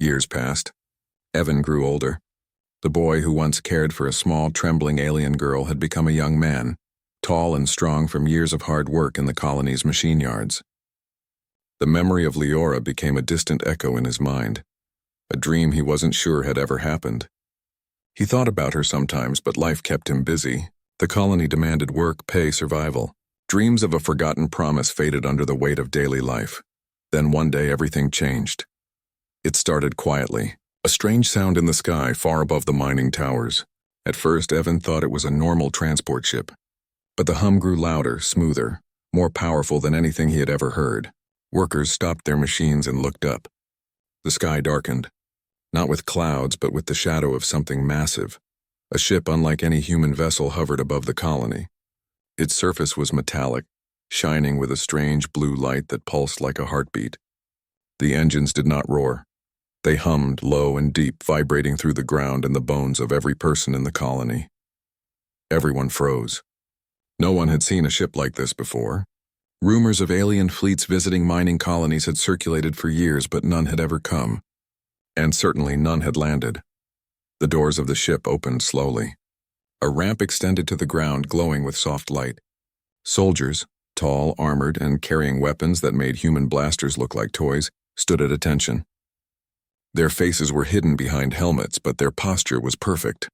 Years passed. Evan grew older. The boy who once cared for a small, trembling alien girl had become a young man, tall and strong from years of hard work in the colony's machine yards. The memory of Leora became a distant echo in his mind, a dream he wasn't sure had ever happened. He thought about her sometimes, but life kept him busy. The colony demanded work, pay, survival. Dreams of a forgotten promise faded under the weight of daily life. Then one day everything changed. It started quietly, a strange sound in the sky far above the mining towers. At first, Evan thought it was a normal transport ship. But the hum grew louder, smoother, more powerful than anything he had ever heard. Workers stopped their machines and looked up. The sky darkened, not with clouds but with the shadow of something massive. A ship unlike any human vessel hovered above the colony. Its surface was metallic, shining with a strange blue light that pulsed like a heartbeat. The engines did not roar. They hummed low and deep, vibrating through the ground and the bones of every person in the colony. Everyone froze. No one had seen a ship like this before. Rumors of alien fleets visiting mining colonies had circulated for years, but none had ever come. And certainly none had landed. The doors of the ship opened slowly. A ramp extended to the ground, glowing with soft light. Soldiers, tall, armored, and carrying weapons that made human blasters look like toys, stood at attention. Their faces were hidden behind helmets, but their posture was perfect,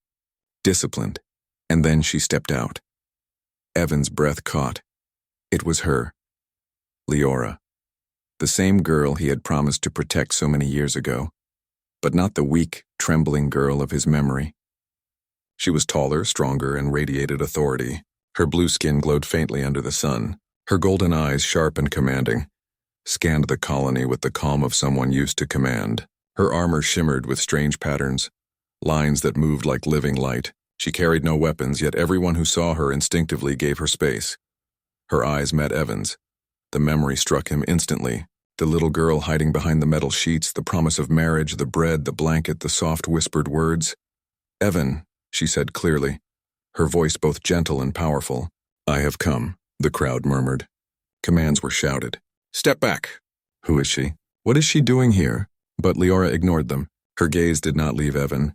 disciplined. And then she stepped out. Evan's breath caught. It was her, Leora, the same girl he had promised to protect so many years ago, but not the weak, trembling girl of his memory. She was taller, stronger, and radiated authority. Her blue skin glowed faintly under the sun. Her golden eyes, sharp and commanding, scanned the colony with the calm of someone used to command. Her armor shimmered with strange patterns, lines that moved like living light. She carried no weapons, yet everyone who saw her instinctively gave her space. Her eyes met Evan's. The memory struck him instantly. The little girl hiding behind the metal sheets, the promise of marriage, the bread, the blanket, the soft whispered words. "Evan," she said clearly, her voice both gentle and powerful. "I have come," the crowd murmured. Commands were shouted. "Step back." "Who is she? What is she doing here?" But Leora ignored them. Her gaze did not leave Evan.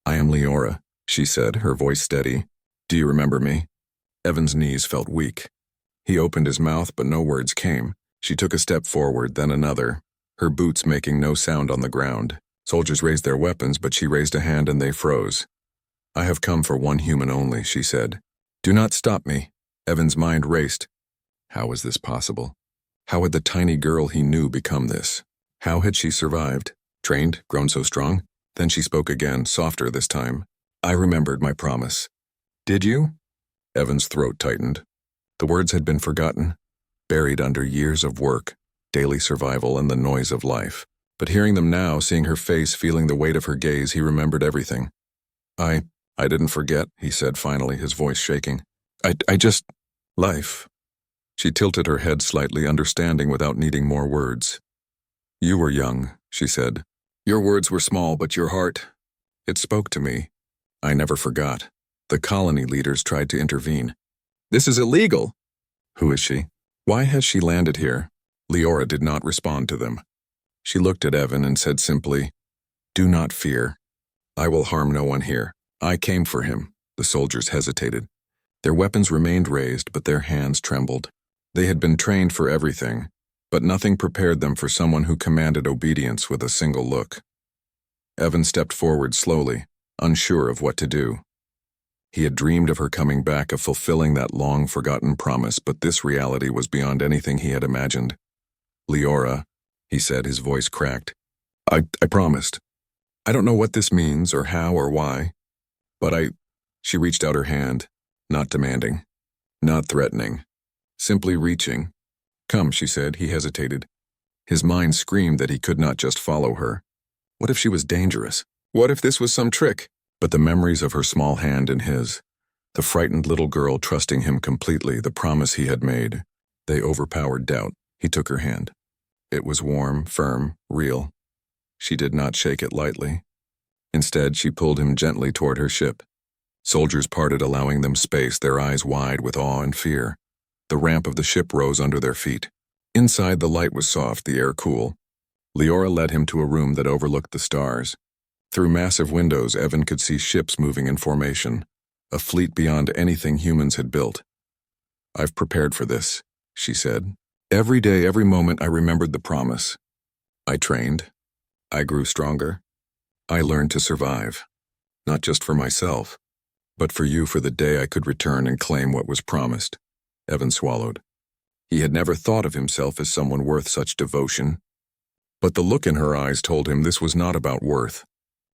"I am Leora," she said, her voice steady. "Do you remember me?" Evan's knees felt weak. He opened his mouth, but no words came. She took a step forward, then another, her boots making no sound on the ground. Soldiers raised their weapons, but she raised a hand and they froze. "I have come for one human only," she said. "Do not stop me." Evan's mind raced. How was this possible? How had the tiny girl he knew become this? How had she survived? Trained, grown so strong? Then she spoke again, softer this time. "I remembered my promise." "Did you?" Evan's throat tightened. The words had been forgotten, buried under years of work, daily survival, and the noise of life. But hearing them now, seeing her face, feeling the weight of her gaze, he remembered everything. I didn't forget," he said finally, his voice shaking. I just... life." She tilted her head slightly, understanding without needing more words. "You were young," she said. "Your words were small, but your heart, it spoke to me. I never forgot." The colony leaders tried to intervene. "This is illegal." "Who is she? Why has she landed here?" Leora did not respond to them. She looked at Evan and said simply, "Do not fear. I will harm no one here. I came for him." The soldiers hesitated. Their weapons remained raised, but their hands trembled. They had been trained for everything, but nothing prepared them for someone who commanded obedience with a single look. Evan stepped forward slowly, unsure of what to do. He had dreamed of her coming back, of fulfilling that long-forgotten promise, but this reality was beyond anything he had imagined. "Leora," he said, his voice cracked. I promised. I don't know what this means, or how, or why, but She reached out her hand, not demanding, not threatening, simply reaching. "Come," she said. He hesitated. His mind screamed that he could not just follow her. What if she was dangerous? What if this was some trick? But the memories of her small hand in his, the frightened little girl trusting him completely, the promise he had made, they overpowered doubt. He took her hand. It was warm, firm, real. She did not shake it lightly. Instead, she pulled him gently toward her ship. Soldiers parted, allowing them space, their eyes wide with awe and fear. The ramp of the ship rose under their feet. Inside, the light was soft, the air cool. Leora led him to a room that overlooked the stars. Through massive windows, Evan could see ships moving in formation, a fleet beyond anything humans had built. "I've prepared for this," she said. "Every day, every moment, I remembered the promise. I trained. I grew stronger. I learned to survive. Not just for myself, but for you, for the day I could return and claim what was promised." Evan swallowed. He had never thought of himself as someone worth such devotion. But the look in her eyes told him this was not about worth.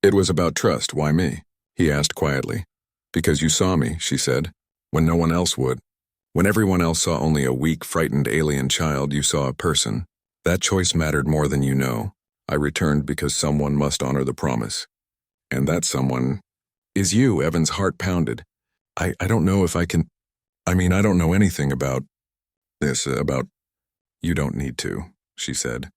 It was about trust. "Why me?" he asked quietly. "Because you saw me," she said, "when no one else would. When everyone else saw only a weak, frightened alien child, you saw a person. That choice mattered more than you know. I returned because someone must honor the promise. And that someone is you." Evan's heart pounded. I don't know if I can. I don't know anything about this, about. "You don't need to," she said.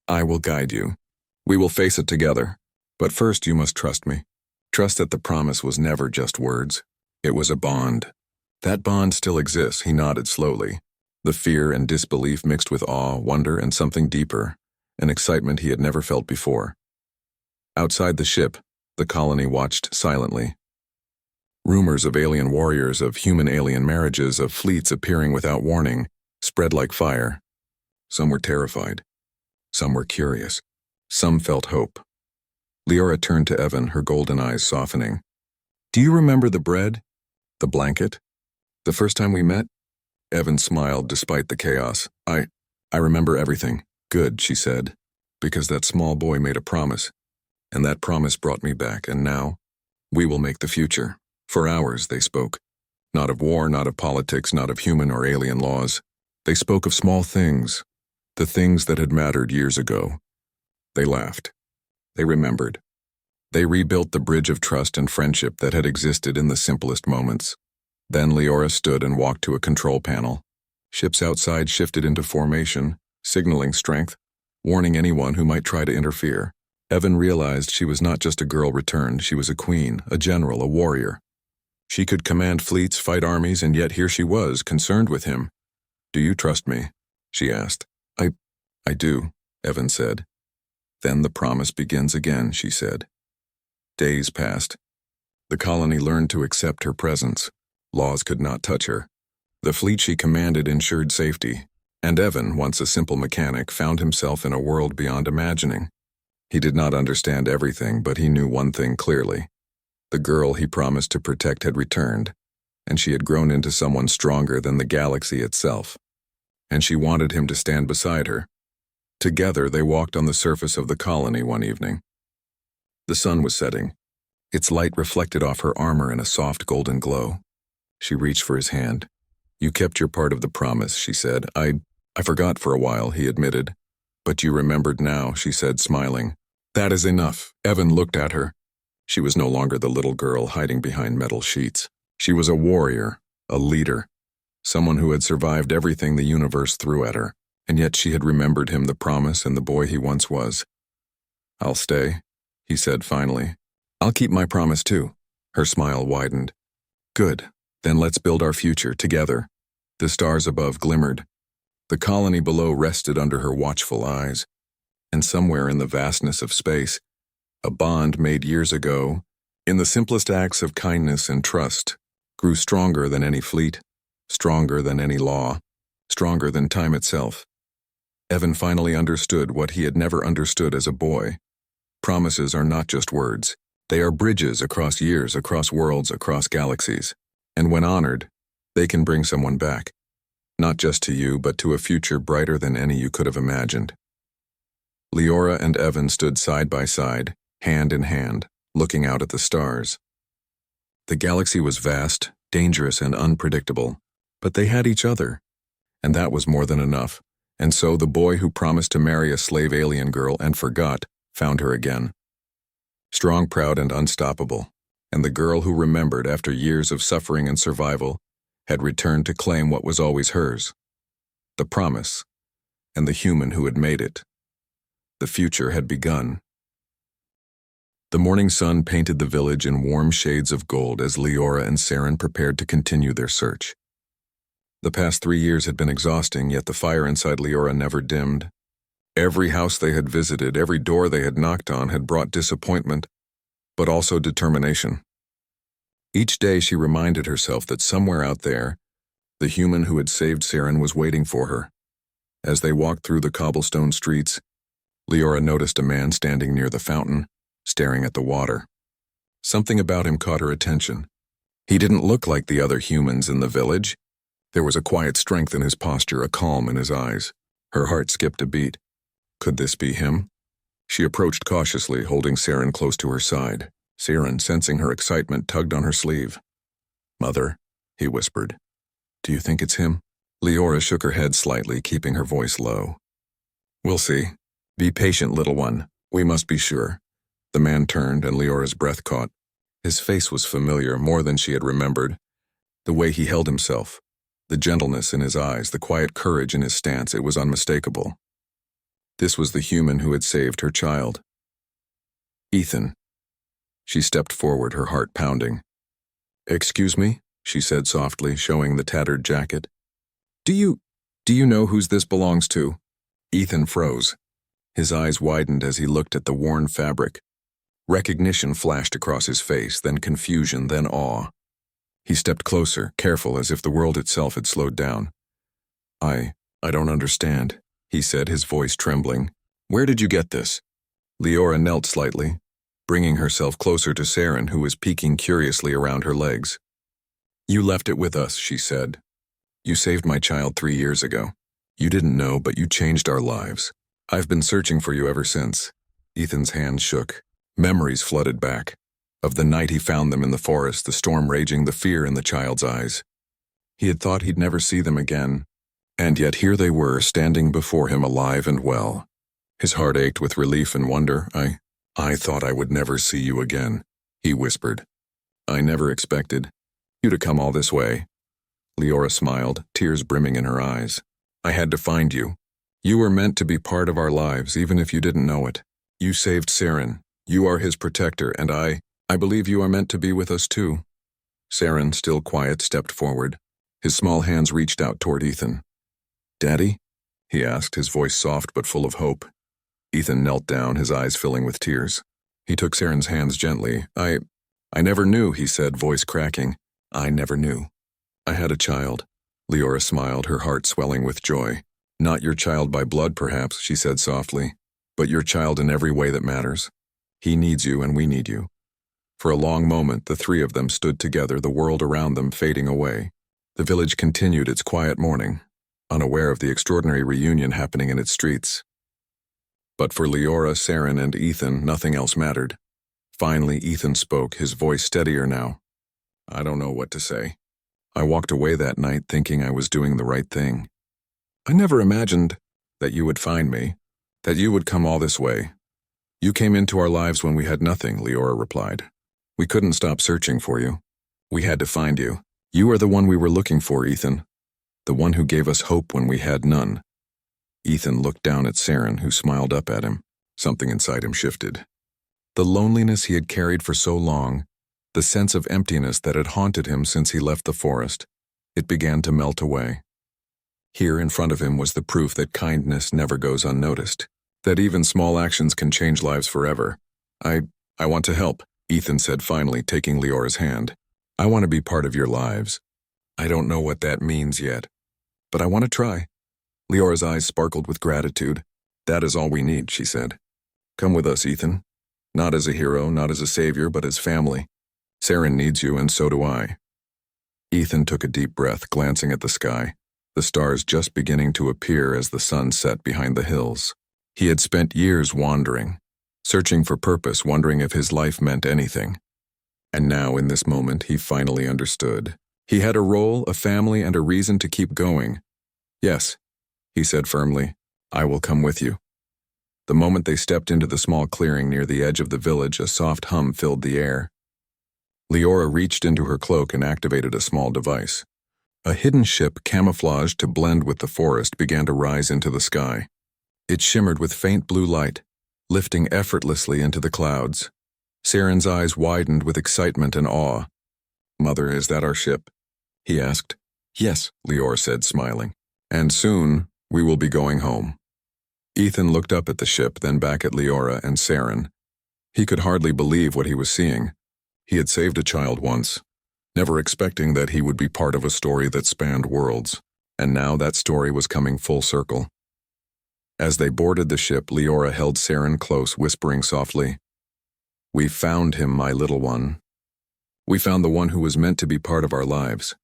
"I will guide you. We will face it together. But first you must trust me. Trust that the promise was never just words. It was a bond. That bond still exists." He nodded slowly. The fear and disbelief mixed with awe, wonder, and something deeper, an excitement he had never felt before. Outside the ship, the colony watched silently. Rumors of alien warriors, of human-alien marriages, of fleets appearing without warning, spread like fire. Some were terrified. Some were curious. Some felt hope. Leora turned to Evan, her golden eyes softening. "Do you remember the bread? The blanket? The first time we met?" Evan smiled despite the chaos. I remember everything." "Good," she said, "because that small boy made a promise, and that promise brought me back, and now, we will make the future." For hours they spoke. Not of war, not of politics, not of human or alien laws. They spoke of small things, the things that had mattered years ago. They laughed. They remembered. They rebuilt the bridge of trust and friendship that had existed in the simplest moments. Then Leora stood and walked to a control panel. Ships outside shifted into formation, signaling strength, warning anyone who might try to interfere. Evan realized she was not just a girl returned, she was a queen, a general, a warrior. She could command fleets, fight armies, and yet here she was, concerned with him. "Do you trust me?" she asked. I do," Evan said. "Then the promise begins again," she said. Days passed. The colony learned to accept her presence. Laws could not touch her. The fleet she commanded ensured safety, and Evan, once a simple mechanic, found himself in a world beyond imagining. He did not understand everything, but he knew one thing clearly. The girl he promised to protect had returned, and she had grown into someone stronger than the galaxy itself. And she wanted him to stand beside her. Together they walked on the surface of the colony one evening. The sun was setting. Its light reflected off her armor in a soft golden glow. She reached for his hand. "You kept your part of the promise," she said. I forgot for a while," he admitted. "But you remembered now," she said, smiling. "That is enough." Evan looked at her. She was no longer the little girl hiding behind metal sheets. She was a warrior, a leader, someone who had survived everything the universe threw at her, and yet she had remembered him, the promise, and the boy he once was. "I'll stay," he said finally. "I'll keep my promise too." Her smile widened. "Good. Then let's build our future together." The stars above glimmered. The colony below rested under her watchful eyes. And somewhere in the vastness of space, a bond made years ago, in the simplest acts of kindness and trust, grew stronger than any fleet, stronger than any law, stronger than time itself. Evan finally understood what he had never understood as a boy. Promises are not just words. They are bridges across years, across worlds, across galaxies. And when honored, they can bring someone back. Not just to you, but to a future brighter than any you could have imagined. Leora and Evan stood side by side, hand in hand, looking out at the stars. The galaxy was vast, dangerous, and unpredictable, but they had each other. And that was more than enough. And so the boy who promised to marry a slave alien girl and forgot found her again. Strong, proud, and unstoppable. And the girl who remembered after years of suffering and survival had returned to claim what was always hers. The promise, and the human who had made it. The future had begun. The morning sun painted the village in warm shades of gold as Leora and Saren prepared to continue their search. The past 3 years had been exhausting, yet the fire inside Leora never dimmed. Every house they had visited, every door they had knocked on had brought disappointment, but also determination. Each day she reminded herself that somewhere out there, the human who had saved Saren was waiting for her. As they walked through the cobblestone streets, Leora noticed a man standing near the fountain, staring at the water. Something about him caught her attention. He didn't look like the other humans in the village. There was a quiet strength in his posture, a calm in his eyes. Her heart skipped a beat. Could this be him? She approached cautiously, holding Saren close to her side. Saren, sensing her excitement, tugged on her sleeve. "Mother," he whispered. "Do you think it's him?" Leora shook her head slightly, keeping her voice low. "We'll see. Be patient, little one. We must be sure." The man turned, and Leora's breath caught. His face was familiar, more than she had remembered. The way he held himself, the gentleness in his eyes, the quiet courage in his stance, it was unmistakable. This was the human who had saved her child. "Ethan." She stepped forward, her heart pounding. "Excuse me?" she said softly, showing the tattered jacket. Do you know whose this belongs to?" Ethan froze. His eyes widened as he looked at the worn fabric. Recognition flashed across his face, then confusion, then awe. He stepped closer, careful, as if the world itself had slowed down. I don't understand," he said, his voice trembling. "Where did you get this?" Leora knelt slightly, bringing herself closer to Saren, who was peeking curiously around her legs. "You left it with us," she said. "You saved my child 3 years ago. You didn't know, but you changed our lives. I've been searching for you ever since." Ethan's hands shook. Memories flooded back. Of the night he found them in the forest, the storm raging, the fear in the child's eyes. He had thought he'd never see them again, and yet here they were, standing before him alive and well. His heart ached with relief and wonder. I thought I would never see you again," he whispered. "I never expected you to come all this way." Leora smiled, tears brimming in her eyes. "I had to find you. You were meant to be part of our lives, even if you didn't know it. You saved Saren. You are his protector, and I believe you are meant to be with us too." Saren, still quiet, stepped forward. His small hands reached out toward Ethan. "Daddy?" he asked, his voice soft but full of hope. Ethan knelt down, his eyes filling with tears. He took Saren's hands gently. I never knew," he said, voice cracking. "I never knew. I had a child." Leora smiled, her heart swelling with joy. "Not your child by blood, perhaps," she said softly, "but your child in every way that matters. He needs you and we need you." For a long moment, the three of them stood together, the world around them fading away. The village continued its quiet mourning, unaware of the extraordinary reunion happening in its streets. But for Leora, Saren, and Ethan, nothing else mattered. Finally, Ethan spoke, his voice steadier now. "I don't know what to say. I walked away that night thinking I was doing the right thing. I never imagined that you would find me, that you would come all this way. You came into our lives when we had nothing," Leora replied. "We couldn't stop searching for you. We had to find you. You are the one we were looking for, Ethan. The one who gave us hope when we had none." Ethan looked down at Saren, who smiled up at him. Something inside him shifted. The loneliness he had carried for so long, the sense of emptiness that had haunted him since he left the forest, it began to melt away. Here in front of him was the proof that kindness never goes unnoticed, that even small actions can change lives forever. I want to help," Ethan said finally, taking Leora's hand. "I want to be part of your lives. I don't know what that means yet, but I want to try." Leora's eyes sparkled with gratitude. "That is all we need," she said. "Come with us, Ethan. Not as a hero, not as a savior, but as family. Saren needs you, and so do I." Ethan took a deep breath, glancing at the sky, the stars just beginning to appear as the sun set behind the hills. He had spent years wandering, searching for purpose, wondering if his life meant anything. And now, in this moment, he finally understood. He had a role, a family, and a reason to keep going. "Yes," he said firmly, "I will come with you." The moment they stepped into the small clearing near the edge of the village, a soft hum filled the air. Leora reached into her cloak and activated a small device. A hidden ship, camouflaged to blend with the forest, began to rise into the sky. It shimmered with faint blue light, lifting effortlessly into the clouds. Saren's eyes widened with excitement and awe. "Mother, is that our ship?" he asked. "Yes," Leora said, smiling. "And soon, we will be going home." Ethan looked up at the ship, then back at Leora and Saren. He could hardly believe what he was seeing. He had saved a child once, never expecting that he would be part of a story that spanned worlds, and now that story was coming full circle. As they boarded the ship, Leora held Saren close, whispering softly, "We found him, my little one. We found the one who was meant to be part of our lives."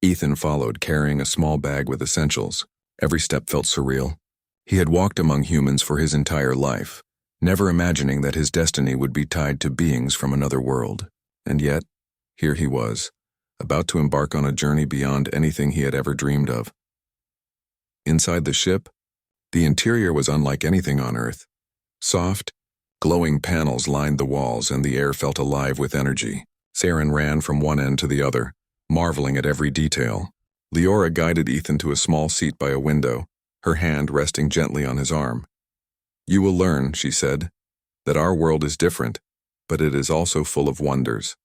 Ethan followed, carrying a small bag with essentials. Every step felt surreal. He had walked among humans for his entire life, never imagining that his destiny would be tied to beings from another world. And yet, here he was, about to embark on a journey beyond anything he had ever dreamed of. Inside the ship, the interior was unlike anything on Earth. Soft, glowing panels lined the walls, and the air felt alive with energy. Saren ran from one end to the other, marveling at every detail. Leora guided Ethan to a small seat by a window, her hand resting gently on his arm. "You will learn," she said, "that our world is different, but it is also full of wonders.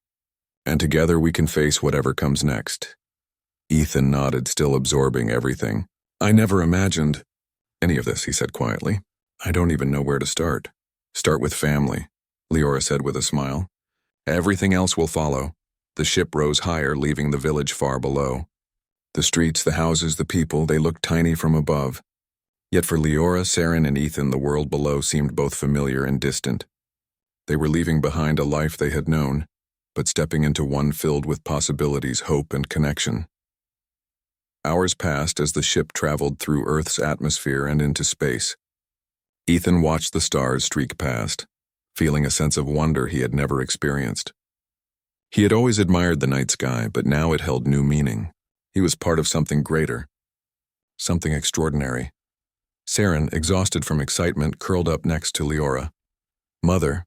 And together we can face whatever comes next." Ethan nodded, still absorbing everything. "I never imagined any of this," he said quietly. "I don't even know where to start." "Start with family," Leora said with a smile. "Everything else will follow." The ship rose higher, leaving the village far below. The streets, the houses, the people, they looked tiny from above. Yet for Leora, Saren, and Ethan, the world below seemed both familiar and distant. They were leaving behind a life they had known, but stepping into one filled with possibilities, hope, and connection. Hours passed as the ship traveled through Earth's atmosphere and into space. Ethan watched the stars streak past, feeling a sense of wonder he had never experienced. He had always admired the night sky, but now it held new meaning. He was part of something greater, something extraordinary. Saren, exhausted from excitement, curled up next to Leora. "Mother,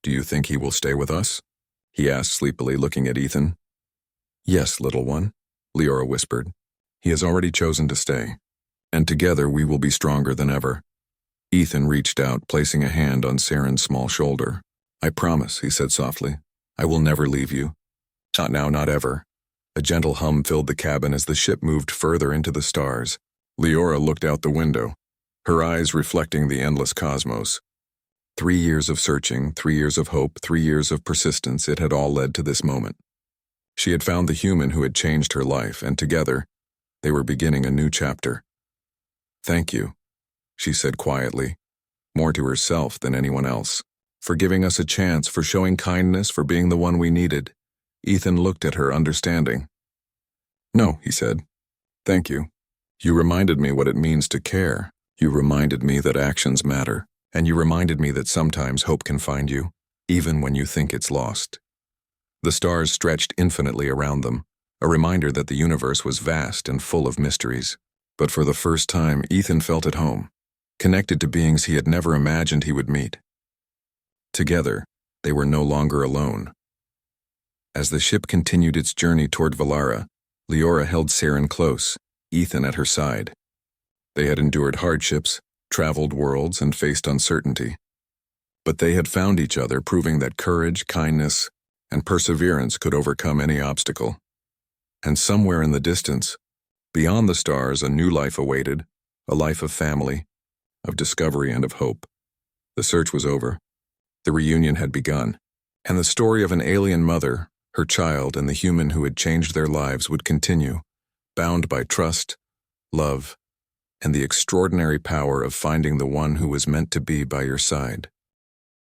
do you think he will stay with us?" he asked sleepily, looking at Ethan. "Yes, little one," Leora whispered. "He has already chosen to stay, and together we will be stronger than ever." Ethan reached out, placing a hand on Saren's small shoulder. "I promise," he said softly. "I will never leave you. Not now, not ever." A gentle hum filled the cabin as the ship moved further into the stars. Leora looked out the window, her eyes reflecting the endless cosmos. 3 years of searching, 3 years of hope, 3 years of persistence, it had all led to this moment. She had found the human who had changed her life, and together, they were beginning a new chapter. "Thank you," she said quietly, more to herself than anyone else, "for giving us a chance, for showing kindness, for being the one we needed." Ethan looked at her, understanding. "No," he said. "Thank you. You reminded me what it means to care. You reminded me that actions matter, and you reminded me that sometimes hope can find you, even when you think it's lost." The stars stretched infinitely around them, a reminder that the universe was vast and full of mysteries. But for the first time, Ethan felt at home, connected to beings he had never imagined he would meet. Together, they were no longer alone. As the ship continued its journey toward Valara, Leora held Saren close, Ethan at her side. They had endured hardships, traveled worlds, and faced uncertainty. But they had found each other, proving that courage, kindness, and perseverance could overcome any obstacle. And somewhere in the distance, beyond the stars, a new life awaited, a life of family, of discovery, and of hope. The search was over. The reunion had begun, and the story of an alien mother, her child, and the human who had changed their lives would continue, bound by trust, love, and the extraordinary power of finding the one who was meant to be by your side.